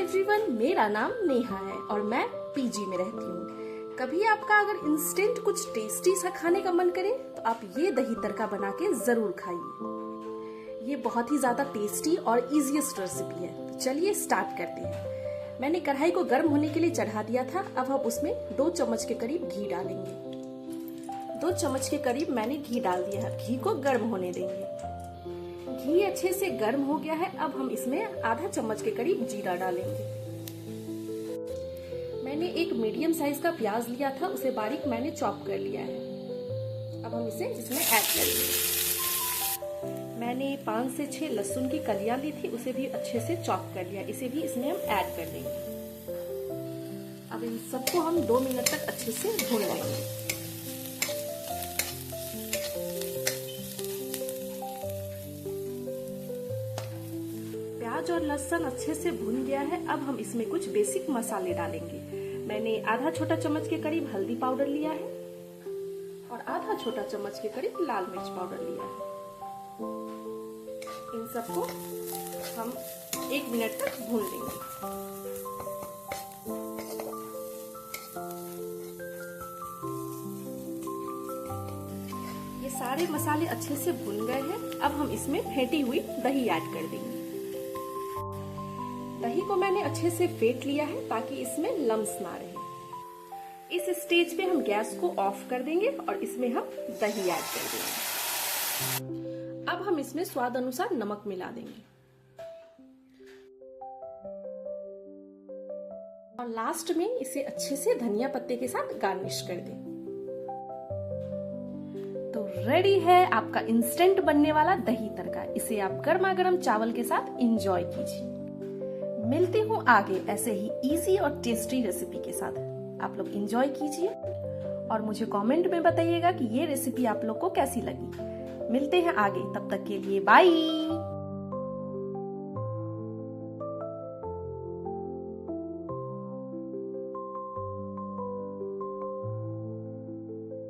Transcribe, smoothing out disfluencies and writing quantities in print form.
Everyone, मेरा नाम नेहा है और मैं पीजी में रहती हूँ। कभी आपका अगर इंस्टेंट कुछ टेस्टी सा खाने का मन करे तो आप ये दही तड़का बना के जरूर खाइए। ये बहुत ही ज्यादा टेस्टी और इजीएस्ट रेसिपी है। तो चलिए स्टार्ट करते हैं। मैंने कढ़ाई को गर्म होने के लिए चढ़ा दिया था। अब हम उसमें 2 चम्मच के करीब घी डालेंगे। 2 चम्मच के करीब मैंने घी डाल दिया है। घी को गर्म होने देंगे। घी अच्छे से गर्म हो गया है। अब हम इसमें आधा चम्मच के करीब जीरा डालेंगे। मैंने एक मीडियम साइज का प्याज लिया था, उसे बारीक मैंने चॉप कर लिया है। अब हम इसे इसमें ऐड करेंगे। मैंने 5 से 6 लहसुन की कलियां ली थी, उसे भी अच्छे से चॉप कर लिया। इसे भी इसमें हम ऐड कर देंगे। अब इन सबको हम 2 मिनट तक अच्छे से भून लेंगे। प्याज और लहसुन अच्छे से भुन गया है। अब हम इसमें कुछ बेसिक मसाले डालेंगे। मैंने आधा छोटा चम्मच के करीब हल्दी पाउडर लिया है और आधा छोटा चम्मच के करीब लाल मिर्च पाउडर लिया है। इन सबको हम 1 मिनट तक भून लेंगे। ये सारे मसाले अच्छे से भुन गए हैं। अब हम इसमें फेंटी हुई दही ऐड कर देंगे। दही को मैंने अच्छे से फेंट लिया है ताकि इसमें लम्स ना रहे। इस स्टेज पे हम गैस को ऑफ कर देंगे और इसमें हम दही ऐड कर देंगे। अब हम इसमें स्वाद अनुसार नमक मिला देंगे और लास्ट में इसे अच्छे से धनिया पत्ते के साथ गार्निश कर दें। तो रेडी है आपका इंस्टेंट बनने वाला दही तड़का। इसे आप गर्मा गर्म चावल के साथ एंजॉय कीजिए। मिलती हूँ आगे ऐसे ही इजी और टेस्टी रेसिपी के साथ। आप लोग एंजॉय कीजिए और मुझे कमेंट में बताइएगा कि ये रेसिपी आप लोग को कैसी लगी। मिलते हैं आगे, तब तक के लिए बाय।